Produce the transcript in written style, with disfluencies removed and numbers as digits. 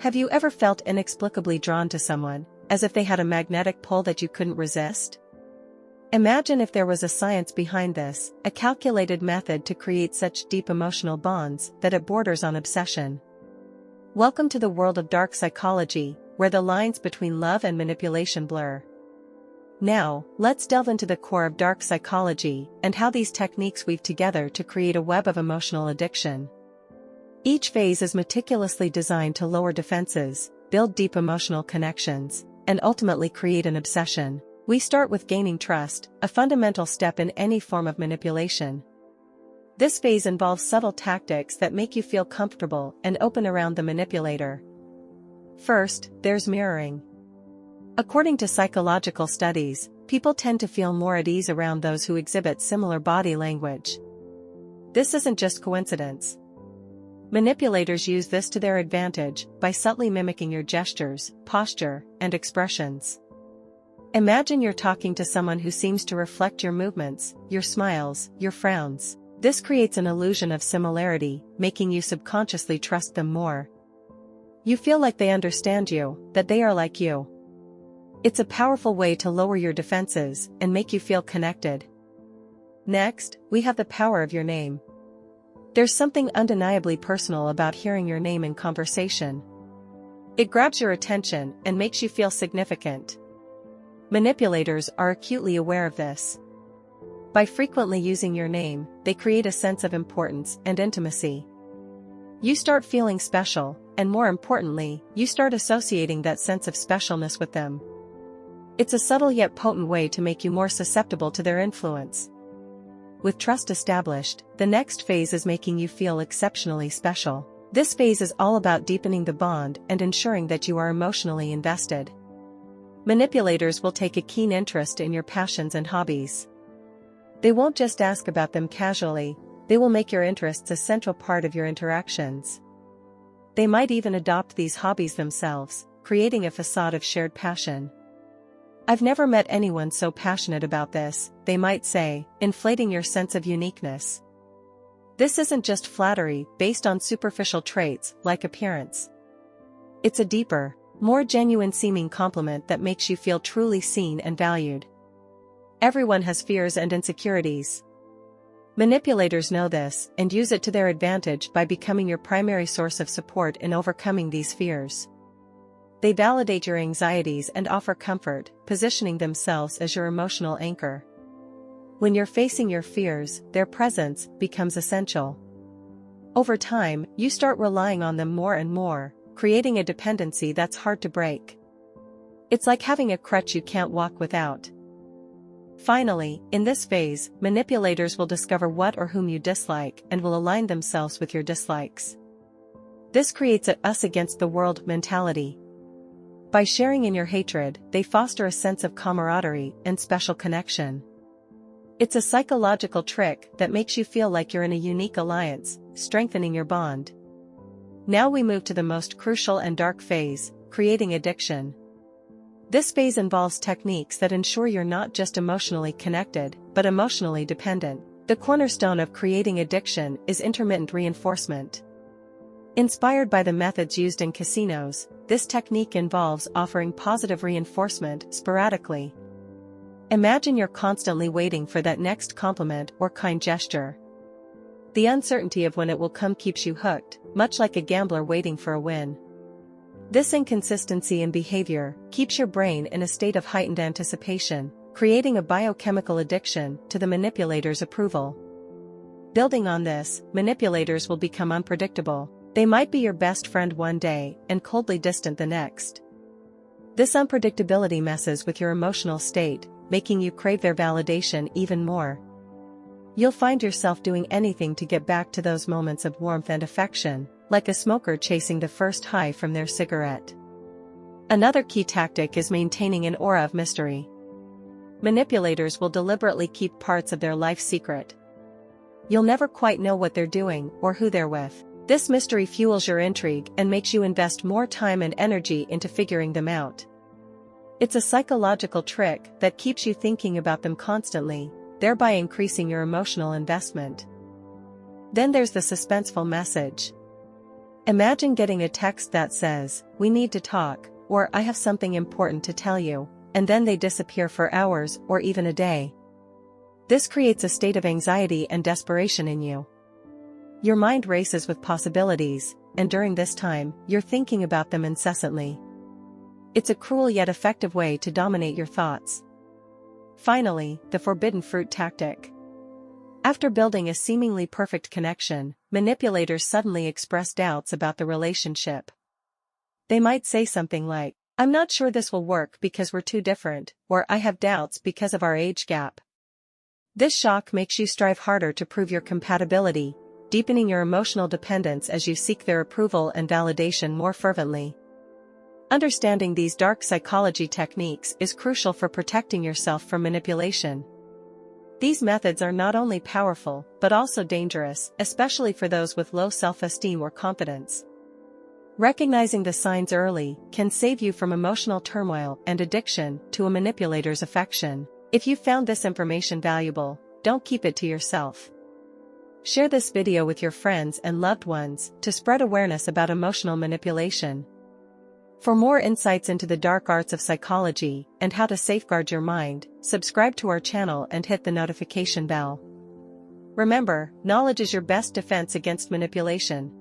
Have you ever felt inexplicably drawn to someone, as if they had a magnetic pull that you couldn't resist? Imagine if there was a science behind this, a calculated method to create such deep emotional bonds that it borders on obsession. Welcome to the world of dark psychology, where the lines between love and manipulation blur. Now, let's delve into the core of dark psychology and how these techniques weave together to create a web of emotional addiction. Each phase is meticulously designed to lower defenses, build deep emotional connections, and ultimately create an obsession. We start with gaining trust, a fundamental step in any form of manipulation. This phase involves subtle tactics that make you feel comfortable and open around the manipulator. First, there's mirroring. According to psychological studies, people tend to feel more at ease around those who exhibit similar body language. This isn't just coincidence. Manipulators use this to their advantage by subtly mimicking your gestures, posture, and expressions. Imagine you're talking to someone who seems to reflect your movements, your smiles, your frowns. This creates an illusion of similarity, making you subconsciously trust them more. You feel like they understand you, that they are like you. It's a powerful way to lower your defenses and make you feel connected. Next, we have the power of your name. There's something undeniably personal about hearing your name in conversation. It grabs your attention and makes you feel significant. Manipulators are acutely aware of this. By frequently using your name, they create a sense of importance and intimacy. You start feeling special, and more importantly, you start associating that sense of specialness with them. It's a subtle yet potent way to make you more susceptible to their influence. With trust established, the next phase is making you feel exceptionally special. This phase is all about deepening the bond and ensuring that you are emotionally invested. Manipulators will take a keen interest in your passions and hobbies. They won't just ask about them casually, they will make your interests a central part of your interactions. They might even adopt these hobbies themselves, creating a facade of shared passion. "I've never met anyone so passionate about this," they might say, inflating your sense of uniqueness. This isn't just flattery based on superficial traits like appearance. It's a deeper, more genuine-seeming compliment that makes you feel truly seen and valued. Everyone has fears and insecurities. Manipulators know this and use it to their advantage by becoming your primary source of support in overcoming these fears. They validate your anxieties and offer comfort, positioning themselves as your emotional anchor. When you're facing your fears, their presence becomes essential. Over time, you start relying on them more and more, creating a dependency that's hard to break. It's like having a crutch you can't walk without. Finally, in this phase, manipulators will discover what or whom you dislike and will align themselves with your dislikes. This creates a us against the world mentality. By sharing in your hatred, they foster a sense of camaraderie and special connection. It's a psychological trick that makes you feel like you're in a unique alliance, strengthening your bond. Now we move to the most crucial and dark phase, creating addiction. This phase involves techniques that ensure you're not just emotionally connected, but emotionally dependent. The cornerstone of creating addiction is intermittent reinforcement. Inspired by the methods used in casinos, this technique involves offering positive reinforcement sporadically. Imagine you're constantly waiting for that next compliment or kind gesture. The uncertainty of when it will come keeps you hooked, much like a gambler waiting for a win. This inconsistency in behavior keeps your brain in a state of heightened anticipation, creating a biochemical addiction to the manipulator's approval. Building on this, manipulators will become unpredictable. They might be your best friend one day and coldly distant the next. This unpredictability messes with your emotional state, making you crave their validation even more. You'll find yourself doing anything to get back to those moments of warmth and affection, like a smoker chasing the first high from their cigarette. Another key tactic is maintaining an aura of mystery. Manipulators will deliberately keep parts of their life secret. You'll never quite know what they're doing or who they're with. This mystery fuels your intrigue and makes you invest more time and energy into figuring them out. It's a psychological trick that keeps you thinking about them constantly, thereby increasing your emotional investment. Then there's the suspenseful message. Imagine getting a text that says, "We need to talk," or "I have something important to tell you," and then they disappear for hours or even a day. This creates a state of anxiety and desperation in you. Your mind races with possibilities, and during this time, you're thinking about them incessantly. It's a cruel yet effective way to dominate your thoughts. Finally, the forbidden fruit tactic. After building a seemingly perfect connection, manipulators suddenly express doubts about the relationship. They might say something like, "I'm not sure this will work because we're too different," or "I have doubts because of our age gap." This shock makes you strive harder to prove your compatibility, deepening your emotional dependence as you seek their approval and validation more fervently. Understanding these dark psychology techniques is crucial for protecting yourself from manipulation. These methods are not only powerful but also dangerous, especially for those with low self-esteem or confidence. Recognizing the signs early can save you from emotional turmoil and addiction to a manipulator's affection. If you found this information valuable, don't keep it to yourself. Share this video with your friends and loved ones to spread awareness about emotional manipulation. For more insights into the dark arts of psychology and how to safeguard your mind, subscribe to our channel and hit the notification bell. Remember, knowledge is your best defense against manipulation.